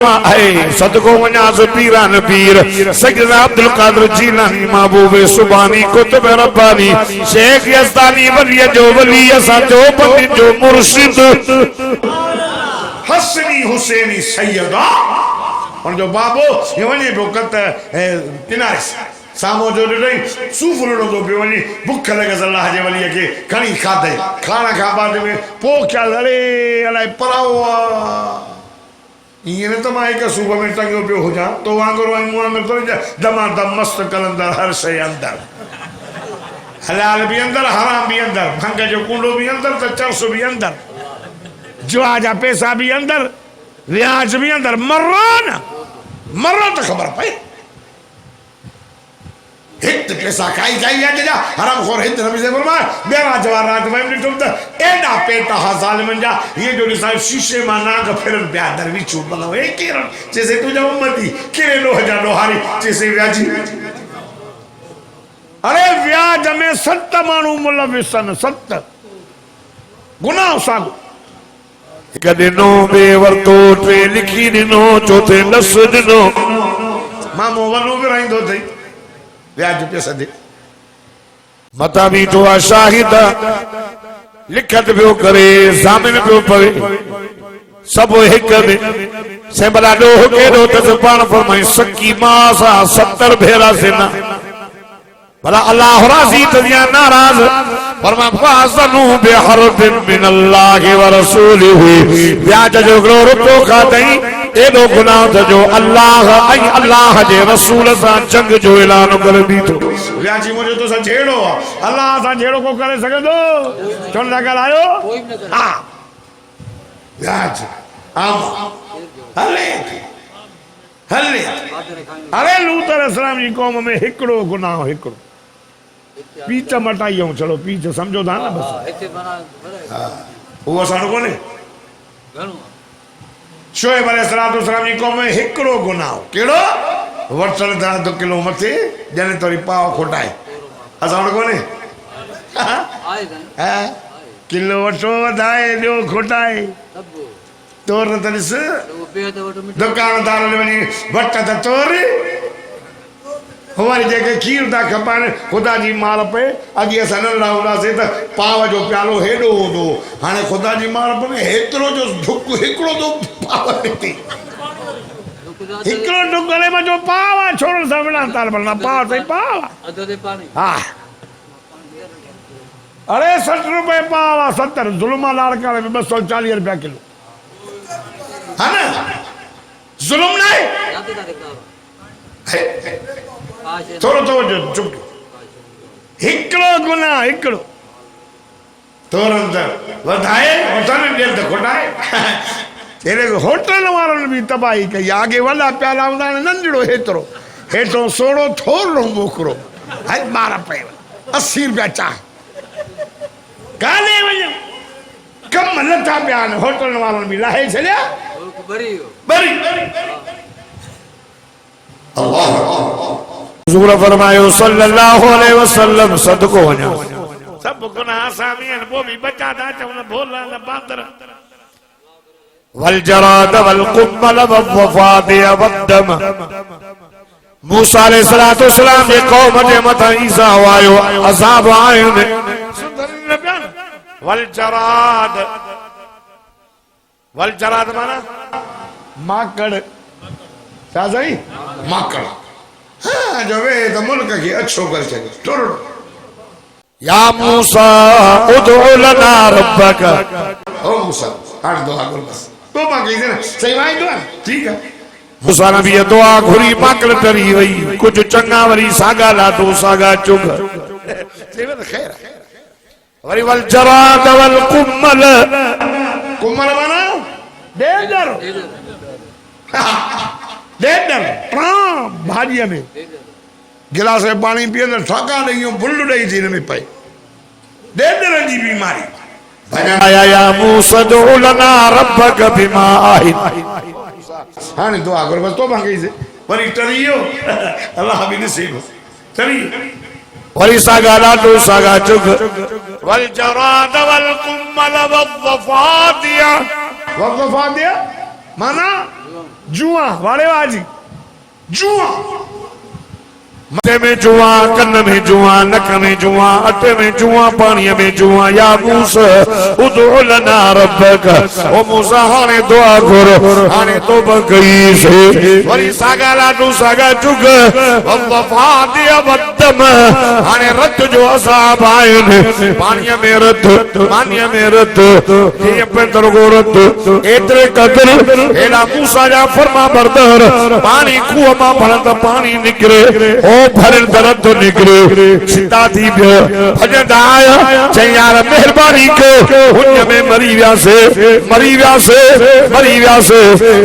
सदको वनाज पीरान पीर सैयदना अब्दुल कादिर जीलानी महबूब सुबानी कुतुब रब्बानी शेख यज़दानी वली जो वली जो बंदी जो मुर्शिद हसनी हुसैनी सैयदा और जो बाबो ये वने बोकत किनारे सामो जो नहीं सूफुलो जो भी वनी भूख लगे अल्लाह जे वली के खणी खादे खाना खा बाद में पो क्या अरे अलाई परावा ये तो माई का सुबह में टंगे पे हो जा तो वांगर तो दमादम मस्त कलंदर हर शे अंदर हलाल भी अंदर हराम भी अंदर भंग जो कुंडो भी अंदर तो चरसो भी अंदर जो आजा पैसा भी अंदर व्याज भी अंदर मर्रो तो खबर पाई हित पैसा खाई जाइए जा हराम खोर हित नबी से फरमाया बेरा जवार रात में ने तुम तो एडा पेटा जालिमन जा ये जो साहब शीशे में नाग फिरन ब्यादर भी चूप बनाओ ए किरण जैसे तुझे उम्मती किरे लो हजार लोहारी जैसे व्याजी अरे व्याज में सत्त मानू मुलविसन सत्त गुनाह सागो कदिनो बेवरतो टे लिखी दिनो चौथे लस दिनो मामो वनो भी रहिंदो थई व्याज पैसा दे मता भी तो शाहिद लिखत पियो करे जामिन पियो पवे सब हिक से बला डो के दो तस पान फरमाई सकी मासा 70 भेरा से ना भला अल्लाह राजी तदिया नाराज फरमा फासनु बिहरब मिन अल्लाह व रसूलिही व्याज जो रुपयो खातई एडो गुनाह जो अल्लाह जे रसूल सा जंग जो ऐलान कर दी तो व्याजी मुझे तो सा छेड़ो अल्लाह सा छेड़ो को करे सके तो चल लगा लायो हां व्याज आम हले अरे लूत अलैहिस्सलाम जी कौम में हिकड़ो गुनाह हिकड़ो पीछे मटाइयो चलो पीछे समझो था ना बस वो सारो कोने घणो शोएब अलैहिस्सलाम जी कौम में हिकड़ो गुनाह केड़ो वटल दा 2 किलो मथे जने तोरी पाव खोटाए असाण कोने हां किलो वटो वधाए जो खोटाए तोर तनिस दुकानदार ने वनी वट त तोर हमारी जगह खीर दा खपाने खुदा जी माल पे अगी असन लाउला से त पाव जो प्यालो हेडो दो हाने खुदा जी माल पे हेतरो जो धुक हिकड़ो दो पाव देती हिकड़ो ढुकले में जो पाव छोड़ समना तार बना पाव से पाव अदो दे पानी हां अरे 60 रुपए पाव 70 जुल्मा लाड़का में 240 रुपया किलो है ना जुल्म नहीं थोड़ो तो चुप हिकड़ो गुनाह हिकड़ो तुरंत वधाए होटल में दे खोटाए तेरे होटल वालों भी तबाही कई आगे वाला प्याला उन्होंने नंजड़ो हेतरो हेठो सोड़ो थोड़ो मोकरो है 12 पे 80 रुपया चाह काले वजो कम लता प्यान होटल वालों भी लाहे चलिया बरी अल्लाह हुजूर फरमायो सल्लल्लाहु अलैहि वसल्लम सदको वना सब गुनाह सामियन वो भी बचा दा चवन भोला न बांदर वल जराद वल कुम्मल वफाद वदम मूसा अलैहिस्सलातु वस्सलाम के कौम जे मथा ईसा आयो अज़ाब आयो ने वल जराद माना माकड़ क्या सही माकड़ हाँ जो वे तो मुल्क की अच्छो कर सके टोरो या मूसा उदउ लना रब्बक ओ मूसा हर दुआ कर बस तो मांगी ना सही वाई दुआ ठीक है मूसा नबी दुआ घुरी माकड़ तरी वई कुछ चंगा वरी सागा ला तो सागा चुग सेवे तो खैर वरी वल जराद वल कुम्मल कुम्मल माना डेडर डेडर भाजिया में गिलास में पानी पिए तो ठका नहीं बुल्लू नहीं थी में पाई डेडर जी बीमारी आया या मूसा दुउ लना रब्बक बिमा आहिद हां दुआ कर बस तो मांगी से वरी टरियो अल्लाह भी नसीब चली वरी सागा ला तो सागा चुग वल जराद वल कुम्मल वफादिया माना जुआ वाले वाजी जुआ मथे में जुआ, कन में जुआ, नक में जुआ, अटे में जुआ, पानी में जुआ। या मूसा उदउ लना रब्बक, ओ मूसा हाने दुआ करो, हाने तौबा कई से वरी सागा लाडू सागा चुग वफा दिया वदम हाने रत जो असाब आए ने पानी में रत, पानी में रत ये पेंदर को रत एतरे कदर एला मूसा जा फरमा बरदर पानी कुआ मा भरंद पानी निकरे ओ भरल दरद तो निकरे सीता थी भजन आया यार मेहरबानी को उन में मरी व्या से मरी व्या से मरी व्या से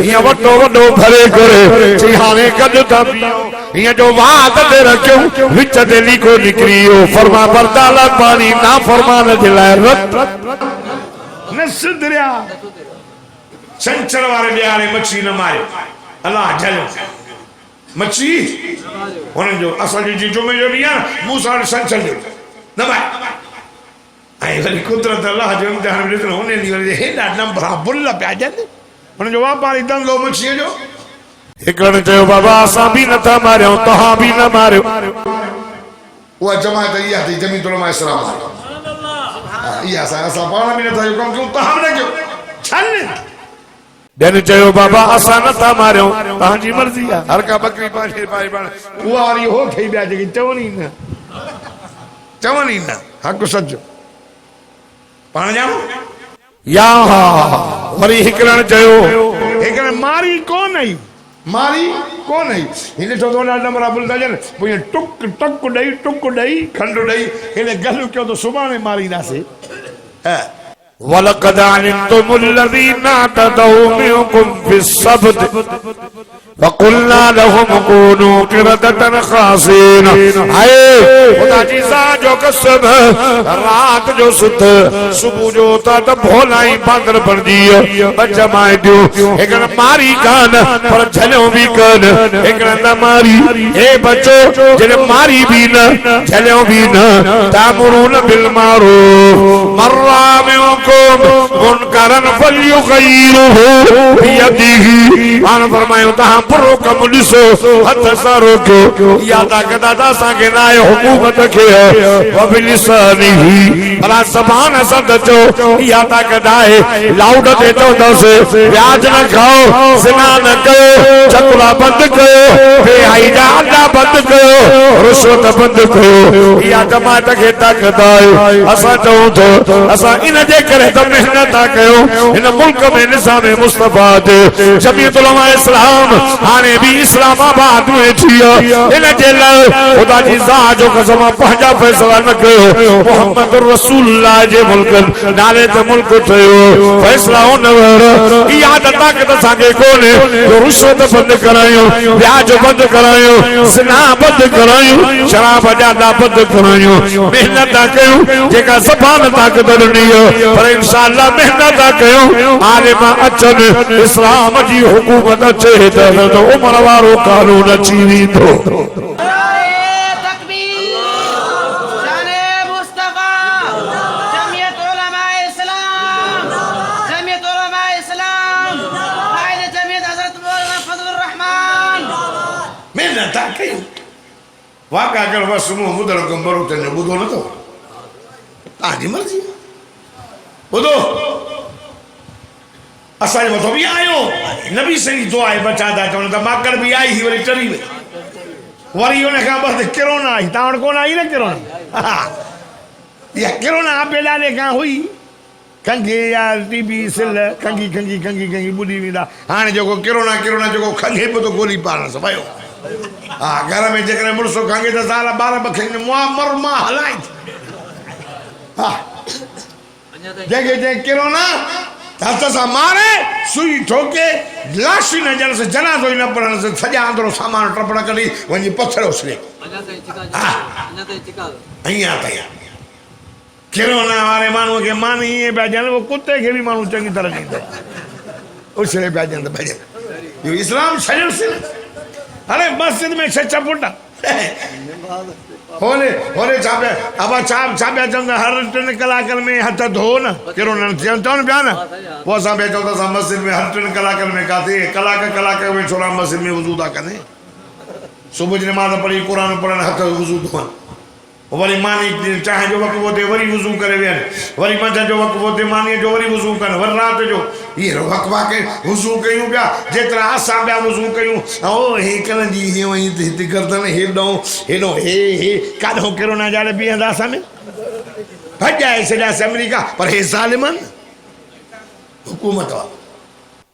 ये वडो वडो भरे करे चिहाने कद पियो ये जो वाद दे रखो विच दिली को निकरियो फरमा बरदाला पानी ना फरमान दिलाए रत न सुधरिया संचर वाले बिहारे मच्छी न मारे अल्लाह जलो मच्छी उन्हें जो असल जी जो में जो लिया मूसा ने संचल दे न भाई आई वाली कुदरत अल्लाह जो इम्तिहान में तो होने नहीं वाली है ना नंबर बुल्ला पे आ जाते उन्हें जो वहाँ पानी दम लो मच्छी जो एक लड़ने चाहिए बाबा आसा भी न था मारे हो तो हाँ भी न मारे वो जमात ये आती जमीन तो लम्हा इसराम ये आसा पाना भी न था जो कम क्यों तो हम न क्यों छानने देने चाहिए बाबा आसा न था मारे हो कहाँ जी मर्जी है हर का बकरी पाँच पाँच पाँच वो आ रही हो कहीं भी आ जाएगी चवनी ना हक सज्जो पान जाओ या वरी हिकरण चयो हिकरण मारी कौन है मारी कौन है इन्हें तो दोनों नंबर अबुल दजन वो ये टुक डई खंड डई इन्हें गलू क्यों तो सुबह में मारी ना से है वलक़द अलिमतुमुल्लज़ीना तदऊ मिनकुम फिस्सब्त वक़ुल्ना लहुम कूनू क़िरदतन ख़ासीन आए खुदा जी सा जो कसम रात जो सुत सुबह जो ता त भोलाई बांदर बन दियो बच्चा माए दियो एकन मारी कान पर झलो भी कान एकन न मारी ए बच्चो जने मारी भी न झलो भी न तामुरून बिल मारूफ मर्रा में मुनकरन फल्युगय्यिरहु बियदिही आन फरमायो ता पुरो कमुलिसो हथ सारो को यादा कदा सागे नाय हुकूमत के वबिलिसानिही अला सबान सद जो यादा कदाए लाउड दे तो दसे ब्याज न खाओ सिना न करो चतुरा बंद करो बेहाई जादा बंद करो रुश्वत बंद करो या जमात के ताकदाए असा चऊं तो असा इन जे करे मेहनत कयो इन मुल्क में निज़ाम मुस्तफा दे जमीयत उलमा इस्लाम हाने भी इस्लामाबाद में थियो इन जे लाइ खुदा जी ज़ात जो कसम पंहिंजा फैसला न कयो मोहम्मद रसूलुल्लाह जे मुल्क नाले ते मुल्क थियो फैसला उन इहा ताकत असांखे कोन्हे जो रुश्वत बंद करायूं ब्याज बंद करायूं सिना बंद करायूं शराब जादा बंद करायूं मेहनत कयूं जेका ज़बान ताकत ॾिनी पर इंशाअल्लाह मेहनत कयूं आलिम अचन इस्लाम जी हुकूमत अचे तो उमर वारो कानून अची वेंदो मेहनत कयूं वाका कर बस मुंह मुदल कंबरो ते बुधो न तो ताजी मर्जी बुधो असांजे मथो भी आयो नबी सही दुआ है बचा दा चवण त माकड़ भी आई ही वरी चरी वरी उन खां बस कोरोना आई ता वण कोन आई न कोरोना या कोरोना बेला ने का हुई कंगे या टीबी सिल कंगी कंगी कंगी कंगी बुडी विदा हाने जो कोरोना कोरोना जो खंगे पे तो गोली पाण से भयो हां घर में जेकरे मुड़सो खंगे त साला 12 बखे मुआ मर मा हलाई हां जगे जे कोरोना हथ सा मारे सुई ठोके लाशी न जन से जनाजो न पड़न से सजा अंदरो सामान टपड़ा करी वनी पत्थर उसले अया तया कोरोना वाले मानू के मानी ये बेजन वो कुत्ते के भी मानू चंगी तरह नहीं दे उसले बेजन ये इस्लाम शरीर से अरे मस्जिद में छच्चा फुटा होले होले छापे अब छापे चवंदा हर 3 कलाकनि में हथ धो न कहिड़ो न चवनि पिया न पोइ असां पिया चऊं असां मस्जिद में हर 3 कलाकनि में काथे कलाक में छोड़ा मस्जिद में वज़ू था कनि सुबुह जी नमाज़ पढ़ी क़ुर पढ़नि हथ वज़ू धोअनि वरी मानी चांहि जो वक़्तु ते वरी वज़ू करे वेहनि वरी मंझंदि जो वक़्तु ते मानीअ जो वरी वज़ू कनि वरी राति जो ये वक़्तु वाक़ई वज़ू कयूं पिया जेतिरा असां पिया वज़ू कयूं ओ हे करण जी हीअं वई हिते गर्दन हेॾो हे काॾों कहिड़ो न ॼाणे बीहंदा असां में भॼाए छॾियासीं अमेरिका पर हे ज़ालिमनि हुकूमत वारा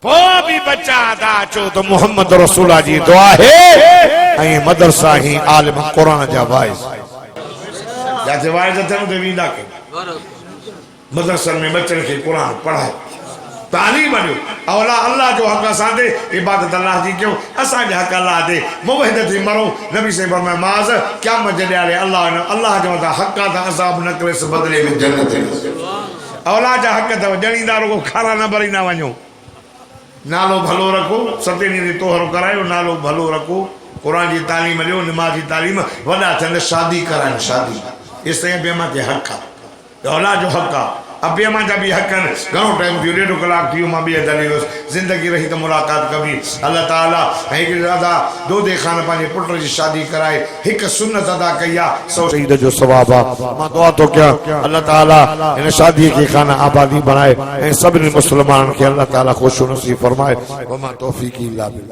पोइ बि बचा अदा चो त मोहम्मद रसूल जी दुआ है ऐं मदरसा ही आलिम क़ुरान जा वाइस जाते वाइस अथनि त वेंदा कयो मदरसनि में बचनि खे क़ुर पढ़ाए तालीम ॾियो औला अल्लाह जो हक़ असां ते इबादत अल्लाह जी कयो असांजे हक़ अल्लाह ते मुवहिद थी मरो नबी से फरमाए माज़ क़यामत जे ॾियारे अल्लाह जो मथां हक़ आहे त अज़ाब न करे बदिले में जन्नत औलाद जा हक़ अथव ॼणींदा रुगो खारा न भरींदा वञो नालो भलो रखो 7 ॾींहं ते तोहरो करायो नालो भलो रखो क़ुर जी तालीम ॾियो नमाज़ जी तालीम वॾा थियनि शादी कराइनि शादी इस तरह बेमा के हक़ आहे औलाद जो हक़ आहे अब बेमा जा भी हक़ आहिनि घणो टाइम थियो 1.5 कलाक थियो मां ॿिए दले ज़िंदगी रही त मुलाक़ात कबी अल्लाह ताला हिकु दादा दोदे ख़ान पंहिंजे पुट जी शादी कराए हिकु सुन्नत अदा कई आहे शहीद जो सवाब आहे मां दुआ थो कयां अल्लाह ताला इन शादी खे खाना आबादी बनाए ऐं सभिनी मुस्लमाननि खे अल्लाह ताला ख़ुशि नसीब फरमाए व मां तौफ़ीक़ इल्ला बिल्लाह।